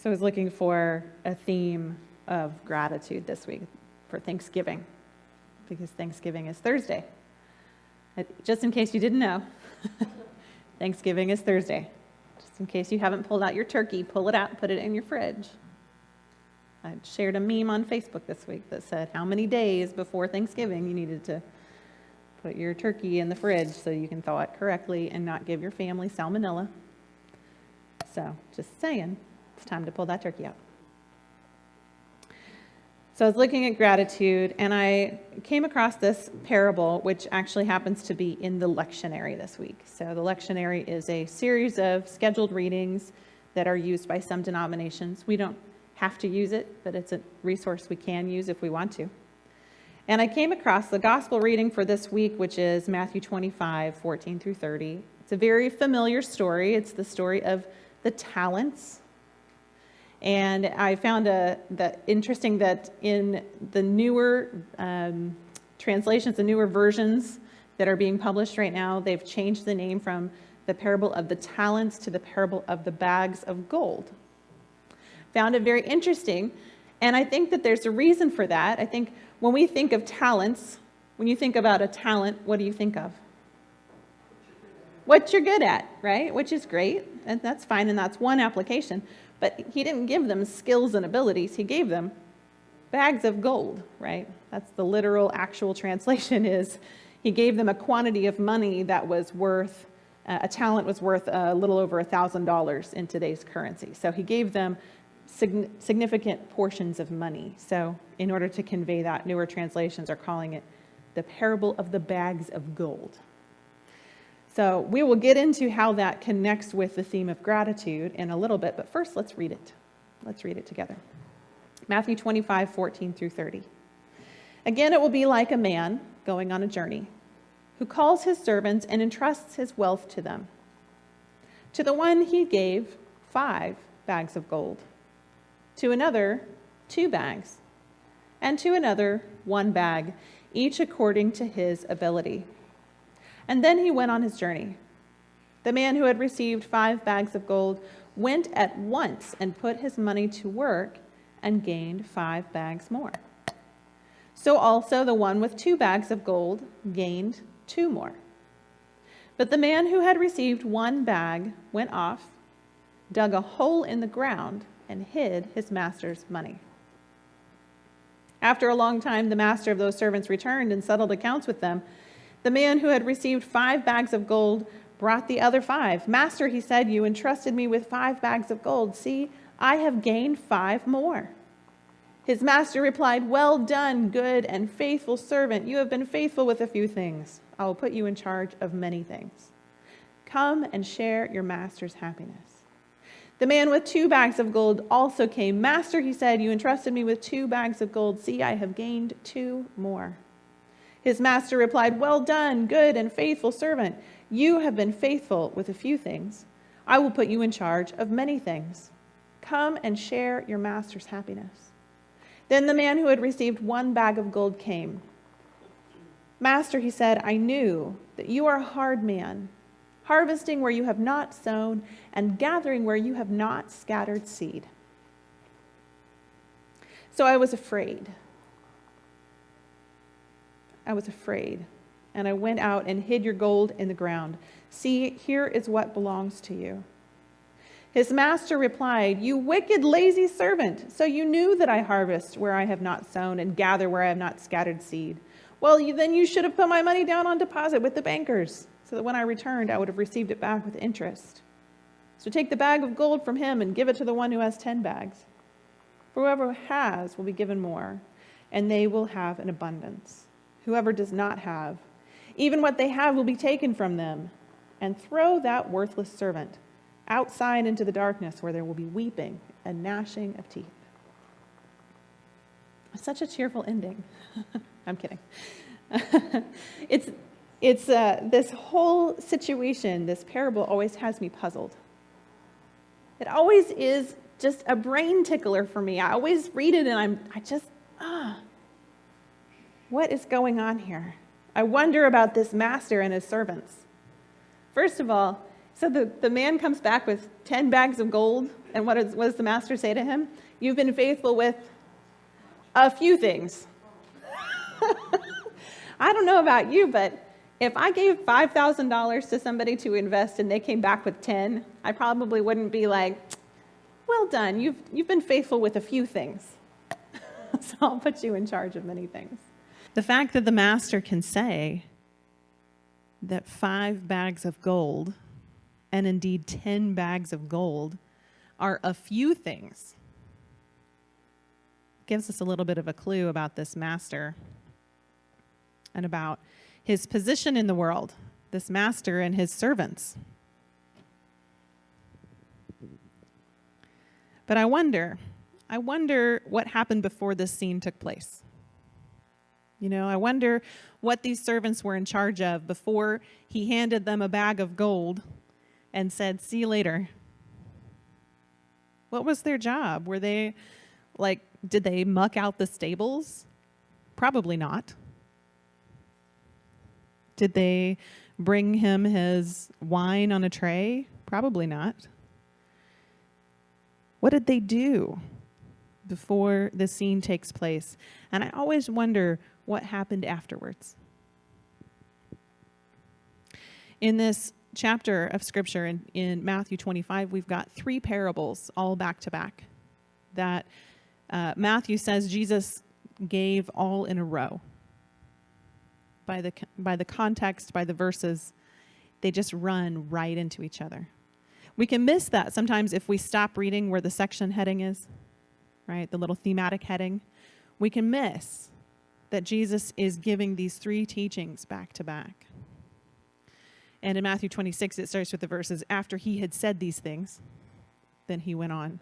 So I was looking for a theme of gratitude this week for Thanksgiving, because Thanksgiving is Thursday. Just in case you didn't know, Thanksgiving is Thursday. Just in case you haven't pulled out your turkey, pull it out and put it in your fridge. I shared a meme on Facebook this week that said how many days before Thanksgiving you needed to put your turkey in the fridge so you can thaw it correctly and not give your family salmonella. So just saying, it's time to pull that turkey out. So I was looking at gratitude, and I came across this parable, which actually happens to be in the lectionary this week. So the lectionary is a series of scheduled readings that are used by some denominations. We don't have to use it, but it's a resource we can use if we want to. And I came across the gospel reading for this week, which is Matthew 25, 14 through 30. It's a very familiar story. It's the story of the talents. And I found that interesting that in the newer translations, the newer versions that are being published right now, they've changed the name from the parable of the talents to the parable of the bags of gold. Found it very interesting, and I think that there's a reason for that. I think when we think of talents, when you think about a talent, what do you think of? What you're good at, right? Which is great, and that's fine, and that's one application. But he didn't give them skills and abilities. He gave them bags of gold, right? That's the literal, actual translation is he gave them a quantity of money that was worth, a talent was worth a little over $1,000 in today's currency. So he gave them significant portions of money. So in order to convey that, newer translations are calling it the parable of the bags of gold. So we will get into how that connects with the theme of gratitude in a little bit, but first let's read it. Let's read it together. Matthew 25, 14 through 30. Again, it will be like a man going on a journey who calls his servants and entrusts his wealth to them. To the one he gave 5 bags of gold, to another 2 bags, and to another 1 bag, each according to his ability. And then he went on his journey. The man who had received 5 bags of gold went at once and put his money to work and gained 5 bags more. So also the one with 2 bags of gold gained 2 more. But the man who had received 1 bag went off, dug a hole in the ground, and hid his master's money. After a long time, the master of those servants returned and settled accounts with them. The man who had received 5 bags of gold brought the other 5. Master, he said, you entrusted me with 5 bags of gold. See, I have gained 5 more. His master replied, well done, good and faithful servant. You have been faithful with a few things. I will put you in charge of many things. Come and share your master's happiness. The man with 2 bags of gold also came. Master, he said, you entrusted me with 2 bags of gold. See, I have gained 2 more. His master replied, well done, good and faithful servant. You have been faithful with a few things. I will put you in charge of many things. Come and share your master's happiness. Then the man who had received 1 bag of gold came. Master, he said, I knew that you are a hard man, harvesting where you have not sown and gathering where you have not scattered seed. So I was afraid. And I went out and hid your gold in the ground. See, here is what belongs to you. His master replied, you wicked, lazy servant. So you knew that I harvest where I have not sown and gather where I have not scattered seed. Well, then you should have put my money down on deposit with the bankers, so that when I returned, I would have received it back with interest. So take the bag of gold from him and give it to the one who has 10 bags. For whoever has will be given more, and they will have an abundance. Whoever does not have, even what they have will be taken from them. And throw that worthless servant outside into the darkness where there will be weeping and gnashing of teeth. Such a cheerful ending. I'm kidding. It's this whole situation, this parable always has me puzzled. It always is just a brain tickler for me. I always read it and what is going on here? I wonder about this master and his servants. First of all, So the man comes back with 10 bags of gold, and what does the master say to him? You've been faithful with a few things. I don't know about you, but if I gave $5,000 to somebody to invest and they came back with 10, I probably wouldn't be like, well done, you've been faithful with a few things. So I'll put you in charge of many things. The fact that the master can say that 5 bags of gold, and indeed 10 bags of gold, are a few things, gives us a little bit of a clue about this master and about his position in the world, this master and his servants. But I wonder what happened before this scene took place. I wonder what these servants were in charge of before he handed them a bag of gold and said, see you later. What was their job? Were they, did they muck out the stables? Probably not. Did they bring him his wine on a tray? Probably not. What did they do before the scene takes place? And I always wonder what happened afterwards. In this chapter of Scripture in Matthew 25, we've got 3 parables all back to back that Matthew says Jesus gave all in a row. By the context, by the verses, they just run right into each other. We can miss that sometimes if we stop reading where the section heading is, right? The little thematic heading. We can miss that Jesus is giving these 3 teachings back to back. And in Matthew 26, it starts with the verses, after he had said these things, then he went on.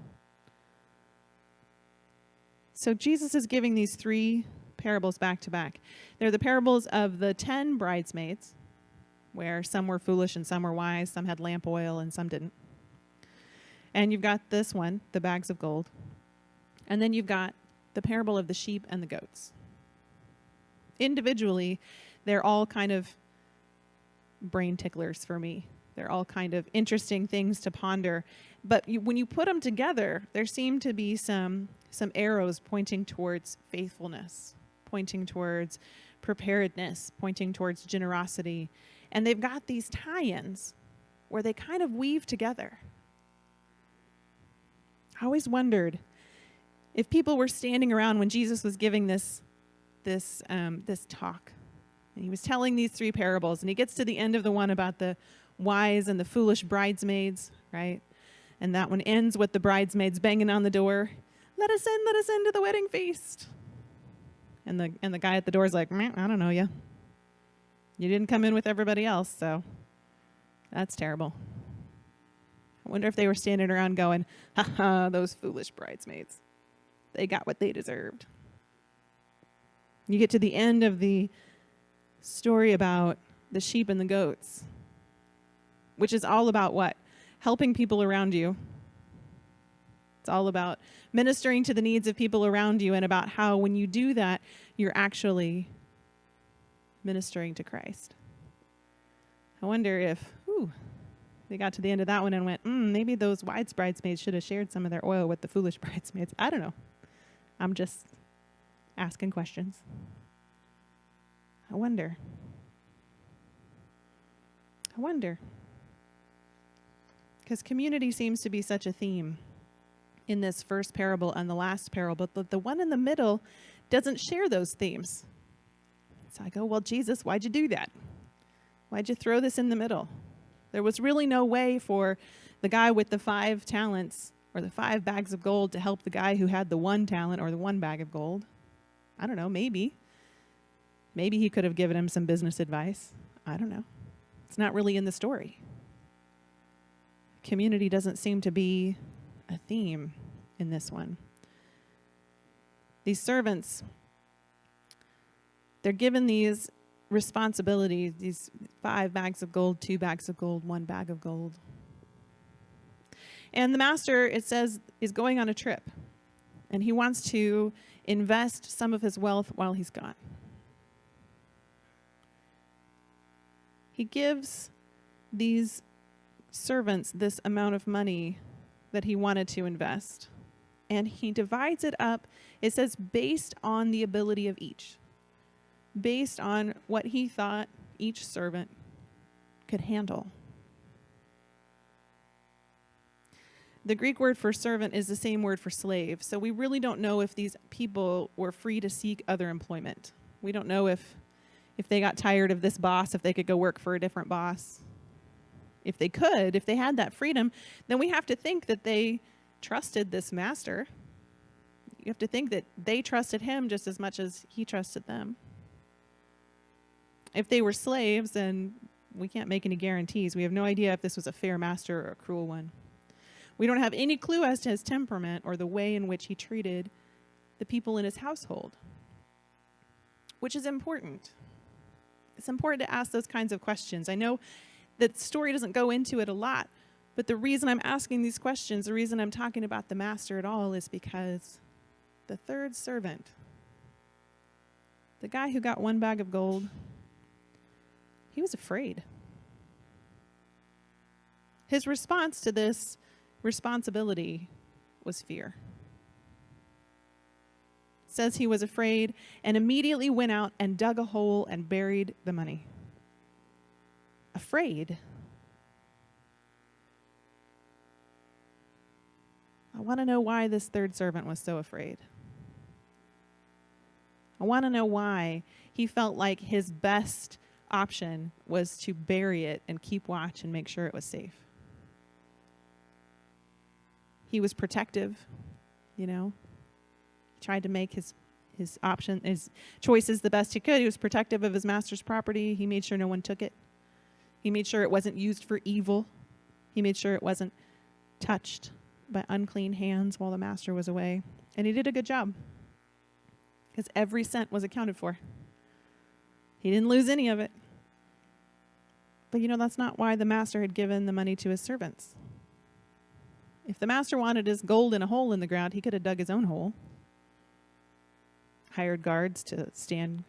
So Jesus is giving these 3 parables back to back. They're the parables of the 10 bridesmaids, where some were foolish and some were wise, some had lamp oil and some didn't. And you've got this one, the bags of gold. And then you've got the parable of the sheep and the goats. Individually, they're all kind of brain ticklers for me. They're all kind of interesting things to ponder. But when you put them together, there seem to be some arrows pointing towards faithfulness, pointing towards preparedness, pointing towards generosity. And they've got these tie-ins where they kind of weave together. I always wondered if people were standing around when Jesus was giving this talk, and he was telling these 3 parables, and he gets to the end of the one about the wise and the foolish bridesmaids, right? And that one ends with the bridesmaids banging on the door, let us in to the wedding feast. And the guy at the door is like, I don't know you. You didn't come in with everybody else, so that's terrible. I wonder if they were standing around going, ha ha, those foolish bridesmaids. They got what they deserved. You get to the end of the story about the sheep and the goats, which is all about what? Helping people around you. It's all about ministering to the needs of people around you, and about how when you do that, you're actually ministering to Christ. I wonder if they got to the end of that one and went, maybe those wise bridesmaids should have shared some of their oil with the foolish bridesmaids. I don't know. I'm just asking questions. I wonder. Because community seems to be such a theme in this first parable and the last parable, but the one in the middle doesn't share those themes. So I go, well, Jesus, why'd you do that? Why'd you throw this in the middle? There was really no way for the guy with the 5 talents or the 5 bags of gold to help the guy who had the 1 talent or the 1 bag of gold. I don't know, maybe. Maybe he could have given him some business advice. I don't know. It's not really in the story. Community doesn't seem to be a theme in this one. These servants, they're given these responsibilities, these 5 bags of gold, 2 bags of gold, 1 bag of gold. And the master, it says, is going on a trip. And he wants to invest some of his wealth while he's gone. He gives these servants this amount of money that he wanted to invest. And he divides it up, it says, based on the ability of each, based on what he thought each servant could handle. The Greek word for servant is the same word for slave. So we really don't know if these people were free to seek other employment. We don't know if they got tired of this boss, if they could go work for a different boss. If they could, if they had that freedom, then we have to think that they trusted this master. You have to think that they trusted him just as much as he trusted them. If they were slaves, then we can't make any guarantees. We have no idea if this was a fair master or a cruel one. We don't have any clue as to his temperament or the way in which he treated the people in his household, which is important. It's important to ask those kinds of questions. I know that the story doesn't go into it a lot, but the reason I'm asking these questions, the reason I'm talking about the master at all, is because the third servant, the guy who got one bag of gold, he was afraid. His response to this responsibility was fear. It says he was afraid and immediately went out and dug a hole and buried the money. Afraid. I want to know why this third servant was so afraid. I want to know why he felt like his best option was to bury it and keep watch and make sure it was safe. He was protective, you know. He tried to make his choices the best he could. He was protective of his master's property. He made sure no one took it. He made sure it wasn't used for evil. He made sure it wasn't touched by unclean hands while the master was away. And he did a good job, because every cent was accounted for. He didn't lose any of it. But that's not why the master had given the money to his servants. If the master wanted his gold in a hole in the ground, he could have dug his own hole, hired guards to stand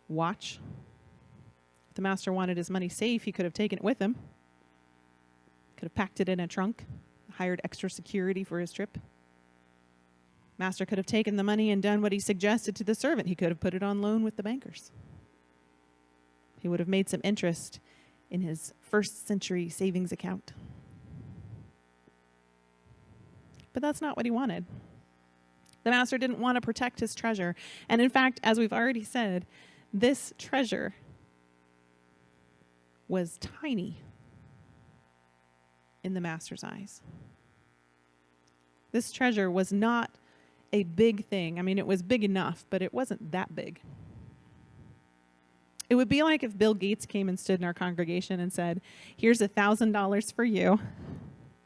watch. If the master wanted his money safe, he could have taken it with him, could have packed it in a trunk, hired extra security for his trip. Master could have taken the money and done what he suggested to the servant. He could have put it on loan with the bankers. He would have made some interest in his first century savings account. But that's not what he wanted. The master didn't want to protect his treasure. And in fact, as we've already said, this treasure was tiny in the master's eyes. This treasure was not a big thing. I mean, it was big enough, but it wasn't that big. It would be like if Bill Gates came and stood in our congregation and said, here's $1,000 for you,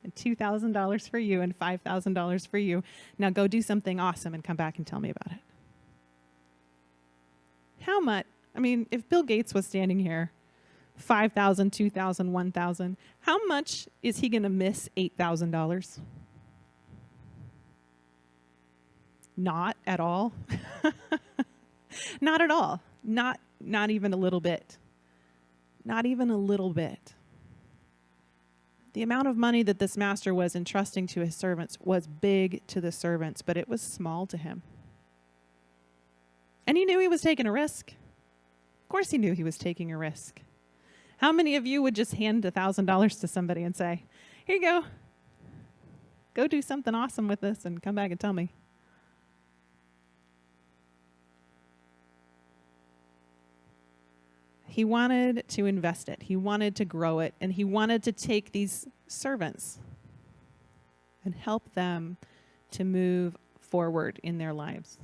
and $2,000 for you, and $5,000 for you. Now go do something awesome and come back and tell me about it. How much? I mean, if Bill Gates was standing here, 5,000, 2,000, 1,000, how much is he going to miss $8,000? Not at all. Not at all. Not even a little bit. Not even a little bit. The amount of money that this master was entrusting to his servants was big to the servants, but it was small to him. And he knew he was taking a risk. Of course he knew he was taking a risk. How many of you would just hand $1,000 to somebody and say, here you go. Go do something awesome with this and come back and tell me? He wanted to invest it. He wanted to grow it. And he wanted to take these servants and help them to move forward in their lives.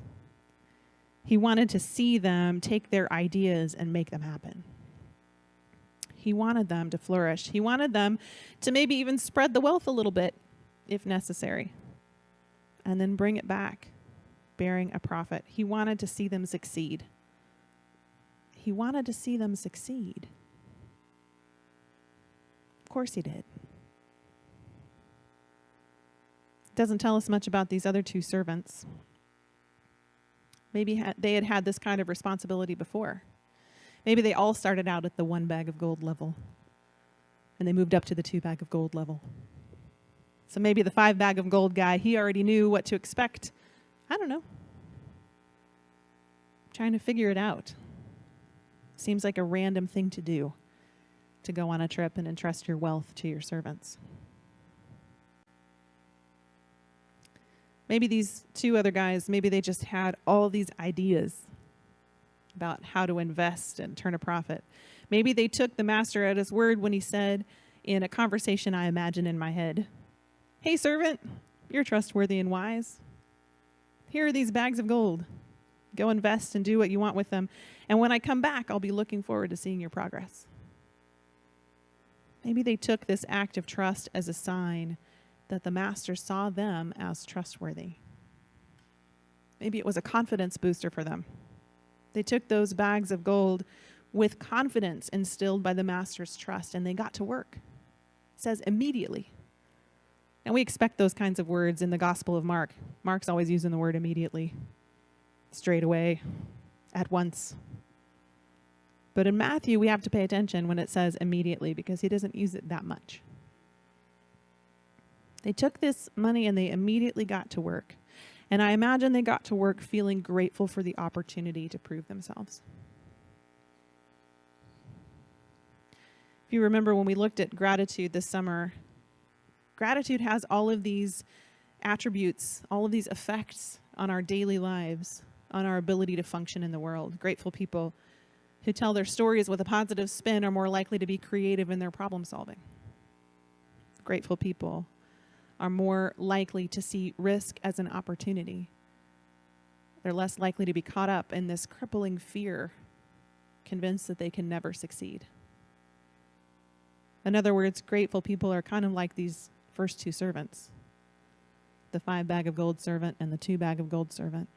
He wanted to see them take their ideas and make them happen. He wanted them to flourish. He wanted them to maybe even spread the wealth a little bit, if necessary, and then bring it back, bearing a profit. He wanted to see them succeed. He wanted to see them succeed. Of course he did. Doesn't tell us much about these other two servants. Maybe they had had this kind of responsibility before. Maybe they all started out at the one bag of gold level. and they moved up to the 2 bag of gold level. So maybe the 5 bag of gold guy, he already knew what to expect. I don't know. Trying to figure it out. Seems like a random thing to do, to go on a trip and entrust your wealth to your servants. Maybe these 2 other guys, maybe they just had all these ideas about how to invest and turn a profit. Maybe they took the master at his word when he said in a conversation I imagine in my head, "Hey, servant, you're trustworthy and wise. Here are these bags of gold. Go invest and do what you want with them. And when I come back, I'll be looking forward to seeing your progress." Maybe they took this act of trust as a sign that the master saw them as trustworthy. Maybe it was a confidence booster for them. They took those bags of gold with confidence instilled by the master's trust, and they got to work. It says immediately. And we expect those kinds of words in the Gospel of Mark. Mark's always using the word immediately, straight away, at once. But in Matthew, we have to pay attention when it says immediately, because he doesn't use it that much. They took this money and they immediately got to work. And I imagine they got to work feeling grateful for the opportunity to prove themselves. If you remember when we looked at gratitude this summer, gratitude has all of these attributes, all of these effects on our daily lives, on our ability to function in the world. Grateful people who tell their stories with a positive spin are more likely to be creative in their problem solving. Grateful people are more likely to see risk as an opportunity. They're less likely to be caught up in this crippling fear, convinced that they can never succeed. In other words, grateful people are kind of like these first 2 servants, the 5 bag of gold servant and the 2 bag of gold servant.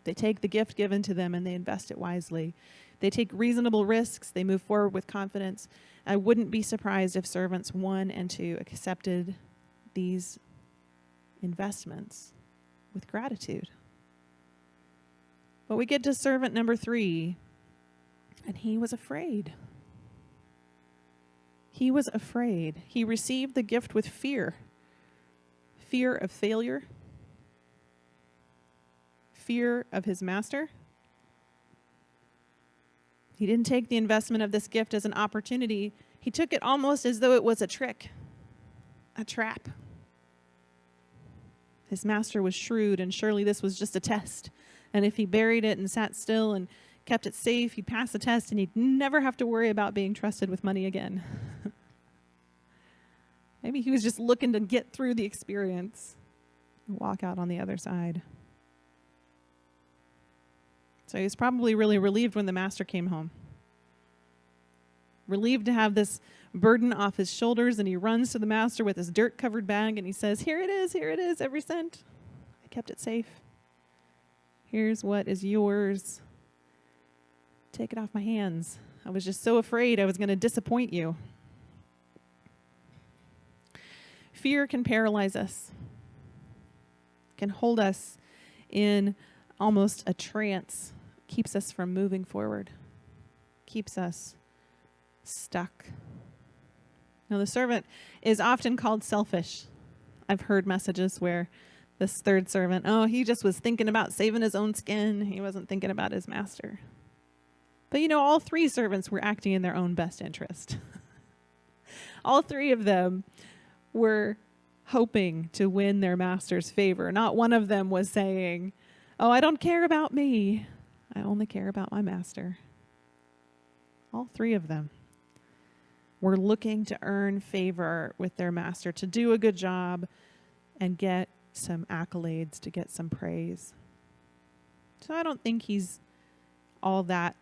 They take the gift given to them and they invest it wisely. They take reasonable risks. They move forward with confidence. I wouldn't be surprised if servants 1 and 2 accepted these investments with gratitude. But we get to servant number 3, and he was afraid. He was afraid. He received the gift with fear. Fear of failure. Fear of his master. He didn't take the investment of this gift as an opportunity. He took it almost as though it was a trick, a trap. His master was shrewd, and surely this was just a test. And if he buried it and sat still and kept it safe, he'd pass the test and he'd never have to worry about being trusted with money again. Maybe he was just looking to get through the experience and walk out on the other side. So he was probably really relieved when the master came home. Relieved to have this burden off his shoulders, and he runs to the master with his dirt-covered bag, and he says, here it is, every cent. I kept it safe. Here's what is yours. Take it off my hands. I was just so afraid I was going to disappoint you. Fear can paralyze us, can hold us in almost a trance, keeps us from moving forward, keeps us stuck. Now, the servant is often called selfish. I've heard messages where this 3rd servant, he just was thinking about saving his own skin. He wasn't thinking about his master. But all 3 servants were acting in their own best interest. All 3 of them were hoping to win their master's favor. Not one of them was saying, I don't care about me. I only care about my master. All 3 of them were looking to earn favor with their master, to do a good job and get some accolades, to get some praise. So I don't think he's all that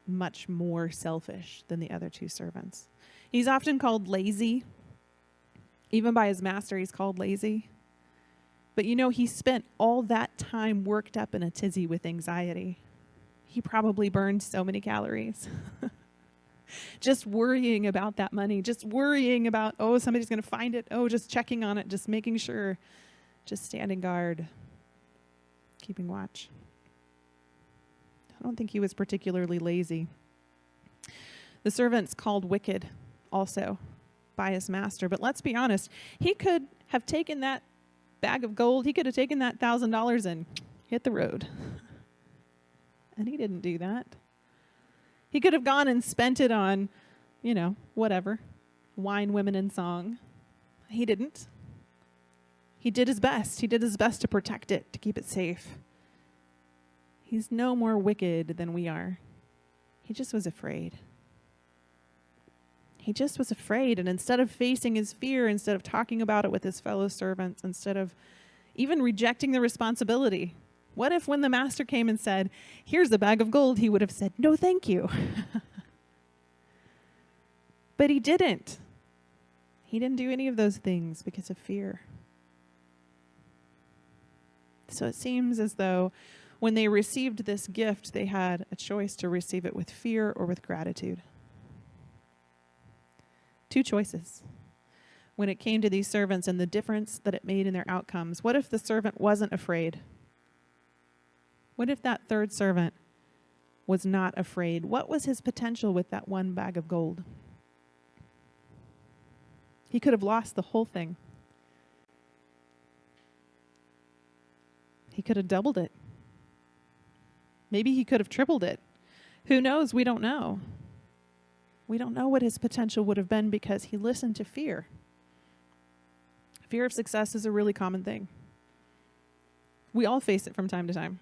much more selfish than the other 2 servants. He's often called lazy. Even by his master, he's called lazy. But he spent all that time worked up in a tizzy with anxiety. He probably burned so many calories. Just worrying about that money, just worrying about, somebody's going to find it. Just checking on it, just making sure, just standing guard, keeping watch. I don't think he was particularly lazy. The servants called wicked also by his master. But let's be honest, he could have taken that bag of gold, he could have taken that $1,000 and hit the road. And he didn't do that. He could have gone and spent it on, whatever, wine, women, and song. He didn't. He did his best. He did his best to protect it, to keep it safe. He's no more wicked than we are. He just was afraid. He just was afraid. And instead of facing his fear, instead of talking about it with his fellow servants, instead of even rejecting the responsibility, what if when the master came and said, here's the bag of gold, he would have said, no, thank you. But he didn't. He didn't do any of those things because of fear. So it seems as though when they received this gift, they had a choice to receive it with fear or with gratitude. Two choices when it came to these servants and the difference that it made in their outcomes. What if the servant wasn't afraid? What if that third servant was not afraid? What was his potential with that one bag of gold? He could have lost the whole thing. He could have doubled it. Maybe he could have tripled it. Who knows? We don't know. We don't know what his potential would have been because he listened to fear. Fear of success is a really common thing. We all face it from time to time.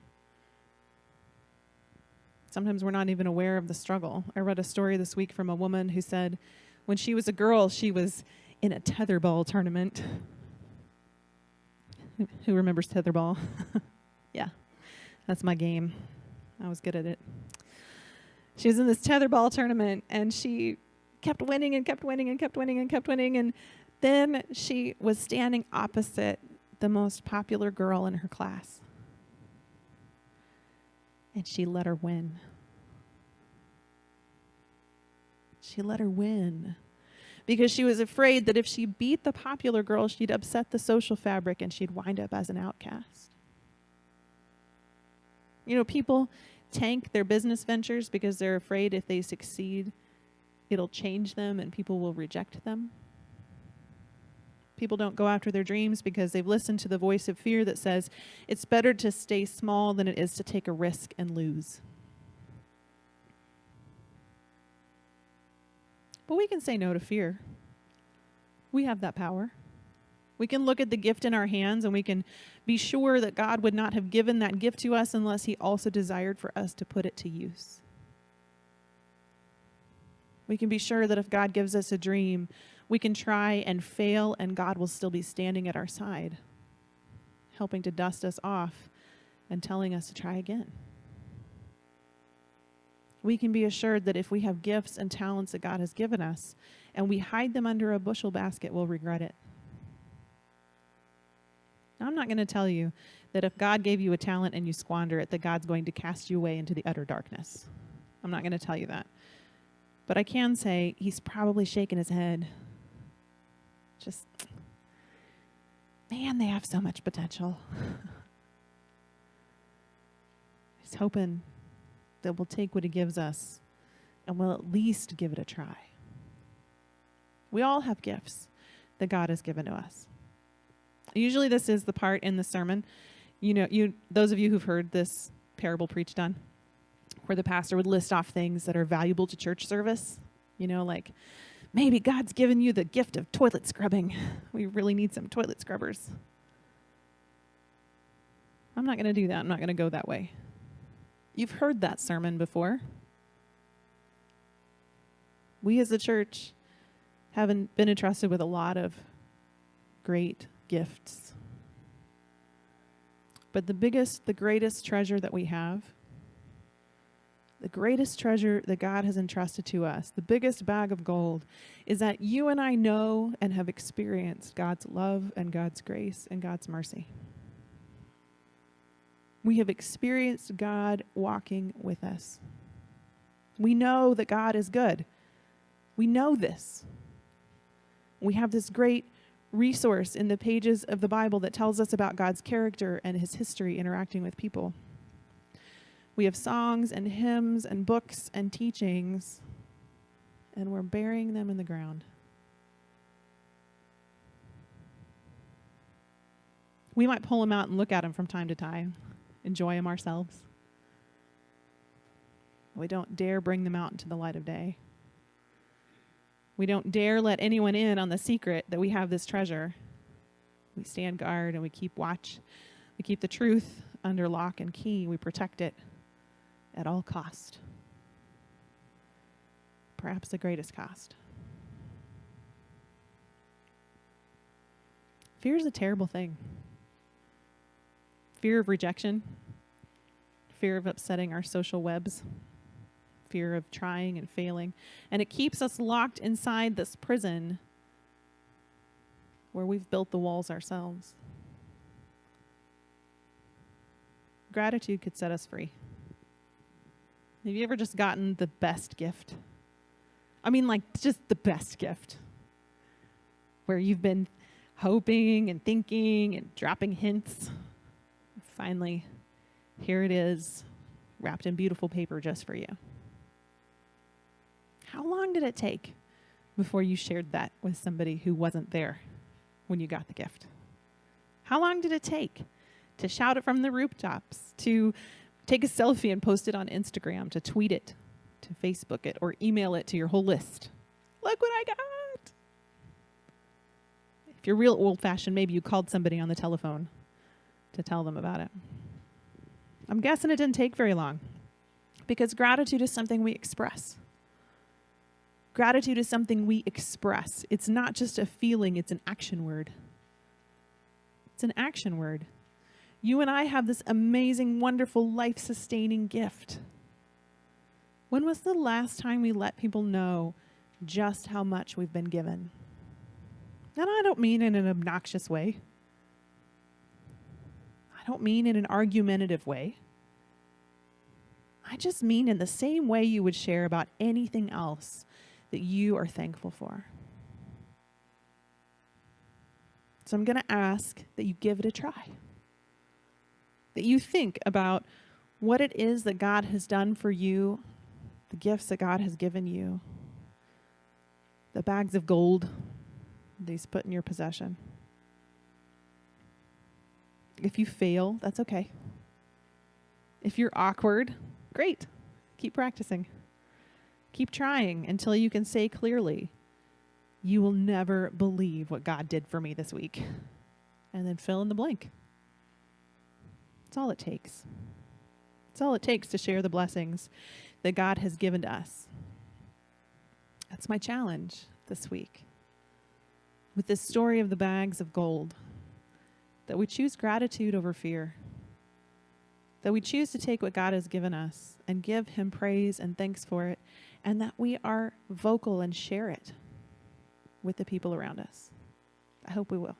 Sometimes we're not even aware of the struggle. I read a story this week from a woman who said when she was a girl, she was in a tetherball tournament. Who remembers tetherball? Yeah, that's my game. I was good at it. She was in this tetherball tournament, and she kept winning and kept winning and kept winning and kept winning. And then she was standing opposite the most popular girl in her class. And she let her win. She let her win. Because she was afraid that if she beat the popular girl, she'd upset the social fabric and she'd wind up as an outcast. People tank their business ventures because they're afraid if they succeed, it'll change them and people will reject them. People don't go after their dreams because they've listened to the voice of fear that says it's better to stay small than it is to take a risk and lose. But we can say no to fear. We have that power. We can look at the gift in our hands and we can be sure that God would not have given that gift to us unless he also desired for us to put it to use. We can be sure that if God gives us a dream, we can try and fail and God will still be standing at our side, helping to dust us off and telling us to try again. We can be assured that if we have gifts and talents that God has given us and we hide them under a bushel basket, we'll regret it. Now, I'm not going to tell you that if God gave you a talent and you squander it, that God's going to cast you away into the utter darkness. I'm not going to tell you that. But I can say he's probably shaking his head. Just, man, they have so much potential. He's hoping that we'll take what he gives us and we'll at least give it a try. We all have gifts that God has given to us. Usually this is the part in the sermon, those of you who've heard this parable preached on, where the pastor would list off things that are valuable to church service, like maybe God's given you the gift of toilet scrubbing. We really need some toilet scrubbers. I'm not going to do that. I'm not going to go that way. You've heard that sermon before. We as a church haven't been entrusted with a lot of great gifts. But the greatest treasure that we have, the greatest treasure that God has entrusted to us, the biggest bag of gold, is that you and I know and have experienced God's love and God's grace and God's mercy. We have experienced God walking with us. We know that God is good. We know this. We have this great resource in the pages of the Bible that tells us about God's character and his history interacting with people. We have songs and hymns and books and teachings and we're burying them in the ground. We might pull them out and look at them from time to time, enjoy them ourselves. We don't dare bring them out into the light of day. We don't dare let anyone in on the secret that we have this treasure. We stand guard and we keep watch. We keep the truth under lock and key. We protect it at all cost. Perhaps the greatest cost. Fear is a terrible thing. Fear of rejection, fear of upsetting our social webs, fear of trying and failing. And it keeps us locked inside this prison where we've built the walls ourselves. Gratitude could set us free. Have you ever just gotten the best gift? I mean, like, just the best gift. Where you've been hoping and thinking and dropping hints. Finally, here it is, wrapped in beautiful paper just for you. How long did it take before you shared that with somebody who wasn't there when you got the gift? How long did it take to shout it from the rooftops, to take a selfie and post it on Instagram, to tweet it, to Facebook it, or email it to your whole list? Look what I got! If you're real old-fashioned, maybe you called somebody on the telephone to tell them about it. I'm guessing it didn't take very long, because gratitude is something we express. Gratitude is something we express. It's not just a feeling, it's an action word. It's an action word. You and I have this amazing, wonderful, life-sustaining gift. When was the last time we let people know just how much we've been given? And I don't mean in an obnoxious way. I don't mean in an argumentative way. I just mean in the same way you would share about anything else that you are thankful for. So I'm going to ask that you give it a try. That you think about what it is that God has done for you, the gifts that God has given you, the bags of gold that He's put in your possession. If you fail, that's okay. If you're awkward, great. Keep practicing. Keep trying until you can say clearly, you will never believe what God did for me this week. And then fill in the blank. That's all it takes. That's all it takes to share the blessings that God has given to us. That's my challenge this week. With this story of the bags of gold, that we choose gratitude over fear. That we choose to take what God has given us and give Him praise and thanks for it, and that we are vocal and share it with the people around us. I hope we will.